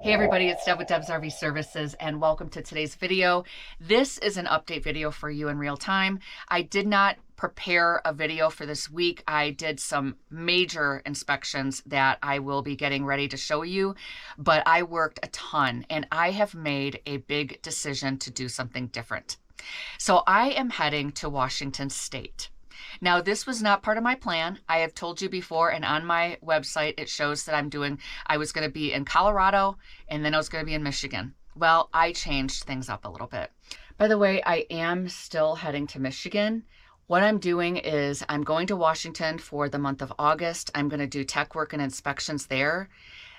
Hey everybody, it's Deb with Deb's RV Services and welcome to today's video. This is an update video for you in real time. I did not prepare a video for this week. I did some major inspections that I will be getting ready to show you, but I worked a ton and I have made a big decision to do something different. So I am heading to Washington State. Now, this was not part of my plan. I have told you before, and on my website, it shows that I was going to be in Colorado, and then I was going to be in Michigan. Well, I changed things up a little bit. By the way, I am still heading to Michigan. What I'm doing is I'm going to Washington for the month of August. I'm going to do tech work and inspections there.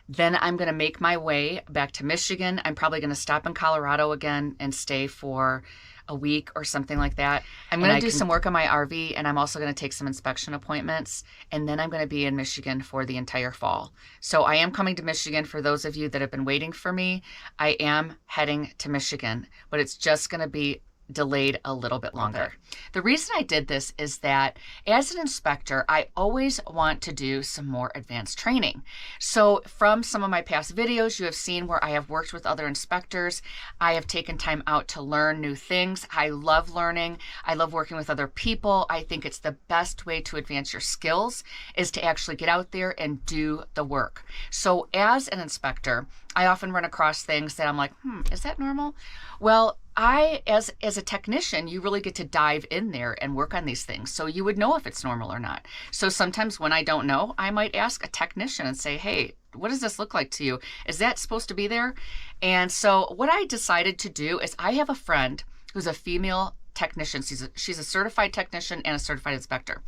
Then I'm going to make my way back to Michigan. I'm probably going to stop in Colorado again and stay for a week or something like that. I'm going to do some work on my RV, and I'm also going to take some inspection appointments, and then I'm going to be in Michigan for the entire fall. So I am coming to Michigan. For those of you that have been waiting for me, I am heading to Michigan, but it's just going to be delayed a little bit longer. The reason I did this is that as an inspector, I always want to do some more advanced training. So from some of my past videos, you have seen where I have worked with other inspectors. I have taken time out to learn new things. I love learning. I love working with other people. I think it's the best way to advance your skills is to actually get out there and do the work. So as an inspector, I often run across things that I'm like, is that normal? Well, as a technician, you really get to dive in there and work on these things. So you would know if it's normal or not. So sometimes when I don't know, I might ask a technician and say, hey, what does this look like to you? Is that supposed to be there? And so what I decided to do is I have a friend who's a female technician. She's a certified technician and a certified inspector.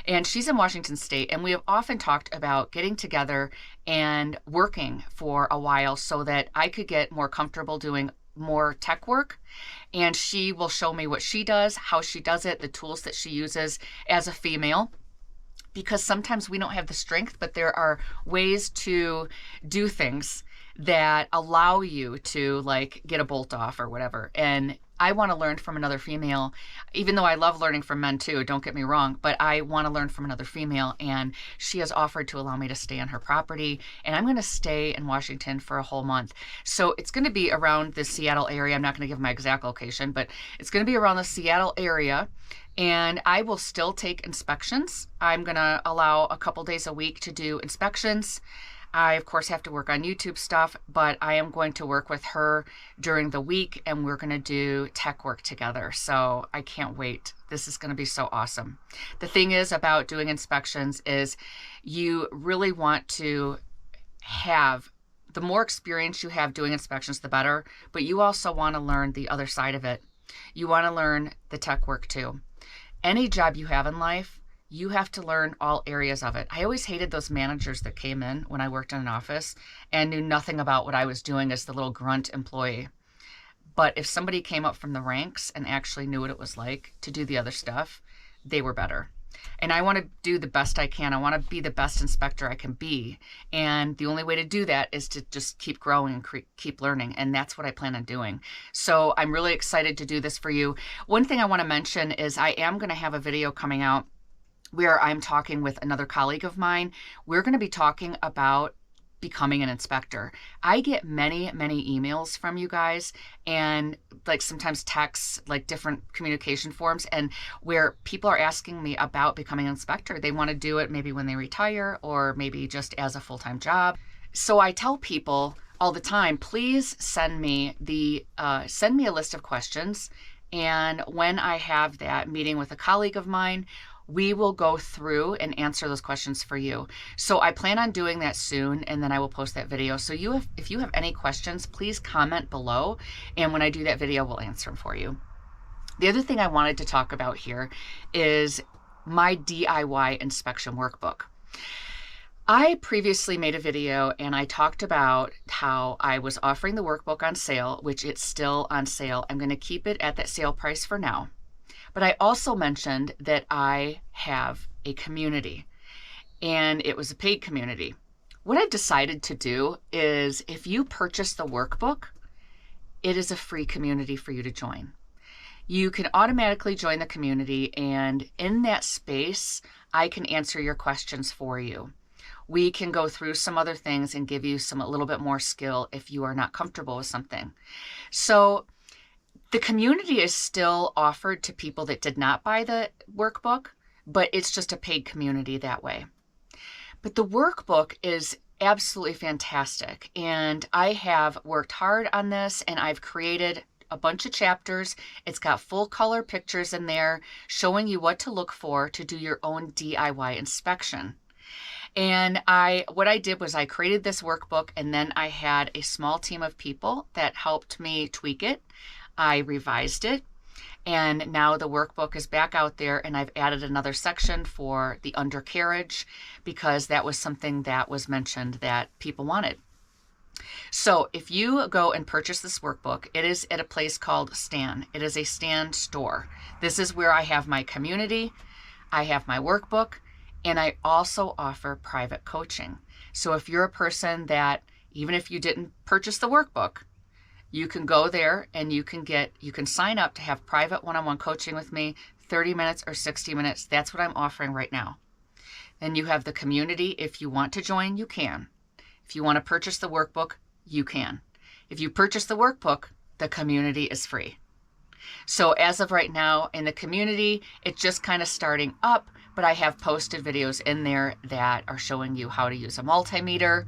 And she's in Washington State. And we have often talked about getting together and working for a while so that I could get more comfortable doing more tech work, and she will show me what she does, how she does it, the tools that she uses as a female, because sometimes we don't have the strength, but there are ways to do things that allow you to like get a bolt off or whatever. And I want to learn from another female, even though I love learning from men too, don't get me wrong, but I want to learn from another female, and she has offered to allow me to stay on her property, and I'm going to stay in Washington for a whole month. So it's going to be around the Seattle area. I'm not going to give my exact location, but it's going to be around the Seattle area, and I will still take inspections. I'm going to allow a couple days a week to do inspections. I, of course, have to work on YouTube stuff, but I am going to work with her during the week, and we're going to do tech work together. So I can't wait. This is going to be so awesome. The thing is about doing inspections is you really want to have, the more experience you have doing inspections, the better, but you also want to learn the other side of it. You want to learn the tech work too. Any job you have in life, you have to learn all areas of it. I always hated those managers that came in when I worked in an office and knew nothing about what I was doing as the little grunt employee. But if somebody came up from the ranks and actually knew what it was like to do the other stuff, they were better. And I want to do the best I can. I want to be the best inspector I can be. And the only way to do that is to just keep growing and keep learning. And that's what I plan on doing. So I'm really excited to do this for you. One thing I want to mention is I am going to have a video coming out where I'm talking with another colleague of mine. We're going to be talking about becoming an inspector. I get many emails from you guys, and like sometimes texts, like different communication forms, and where people are asking me about becoming an inspector. They want to do it maybe when they retire or maybe just as a full-time job. So I tell people all the time, please send me a list of questions. And when I have that meeting with a colleague of mine, we will go through and answer those questions for you. So I plan on doing that soon, and then I will post that video. So if you have any questions, please comment below, and when I do that video, we'll answer them for you. The other thing I wanted to talk about here is my DIY inspection workbook. I previously made a video and I talked about how I was offering the workbook on sale, which it's still on sale. I'm going to keep it at that sale price for now. But I also mentioned that I have a community, and it was a paid community. What I've decided to do is if you purchase the workbook, it is a free community for you to join. You can automatically join the community, and in that space, I can answer your questions for you. we can go through some other things and give you a little bit more skill if you are not comfortable with something. So the community is still offered to people that did not buy the workbook, but it's just a paid community that way. But the workbook is absolutely fantastic. And I have worked hard on this, and I've created a bunch of chapters. It's got full color pictures in there showing you what to look for to do your own DIY inspection. And what I did was I created this workbook, and then I had a small team of people that helped me tweak it. I revised it, and now the workbook is back out there, and I've added another section for the undercarriage because that was something that was mentioned that people wanted. So if you go and purchase this workbook, it is at a place called Stan. It is a Stan store. This is where I have my community, I have my workbook, and I also offer private coaching. So if you're a person that, even if you didn't purchase the workbook, you can go there and you can sign up to have private one-on-one coaching with me, 30 minutes or 60 minutes. That's what I'm offering right now. Then you have the community. If you want to join, you can. If you want to purchase the workbook, you can. If you purchase the workbook, the community is free. So as of right now in the community, it's just kind of starting up, but I have posted videos in there that are showing you how to use a multimeter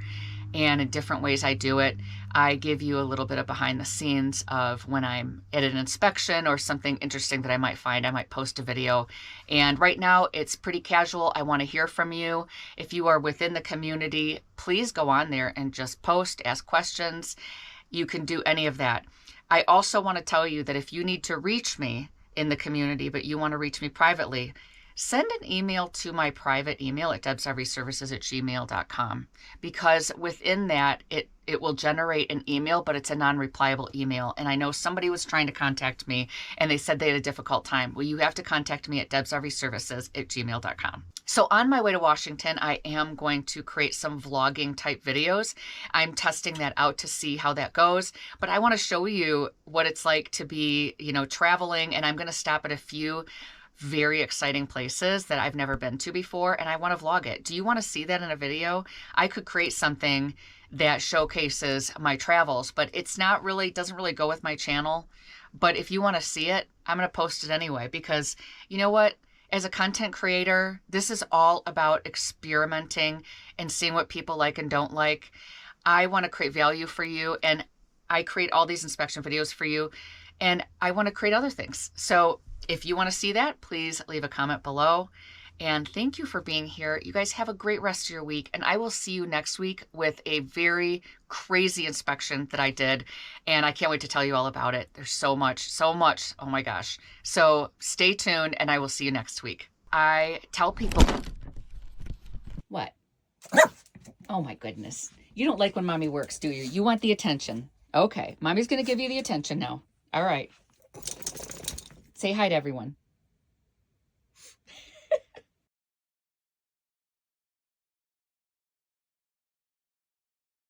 and in different ways I do it. I give you a little bit of behind the scenes of when I'm at an inspection or something interesting that I might find. I might post a video. And right now it's pretty casual. I want to hear from you. If you are within the community, please go on there and just post, ask questions. You can do any of that. I also want to tell you that if you need to reach me in the community, but you want to reach me privately, send an email to my private email at debsrvservices@gmail.com, because within that, it will generate an email, but it's a non-replyable email. And I know somebody was trying to contact me and they said they had a difficult time. Well, you have to contact me at debsrvservices@gmail.com. So on my way to Washington, I am going to create some vlogging type videos. I'm testing that out to see how that goes, but I want to show you what it's like to be, traveling, and I'm going to stop at a few very exciting places that I've never been to before, and I want to vlog it. Do you want to see that in a video? I could create something that showcases my travels, but doesn't really go with my channel. But if you want to see it, I'm going to post it anyway, because you know what? As a content creator, this is all about experimenting and seeing what people like and don't like. I want to create value for you, and I create all these inspection videos for you, and I want to create other things. So if you want to see that, please leave a comment below. And thank you for being here. You guys have a great rest of your week. And I will see you next week with a very crazy inspection that I did. And I can't wait to tell you all about it. There's so much. Oh my gosh. So stay tuned, and I will see you next week. I tell people... What? Oh my goodness. You don't like when mommy works, do you? You want the attention. Okay. Mommy's going to give you the attention now. All right. Say hi to everyone.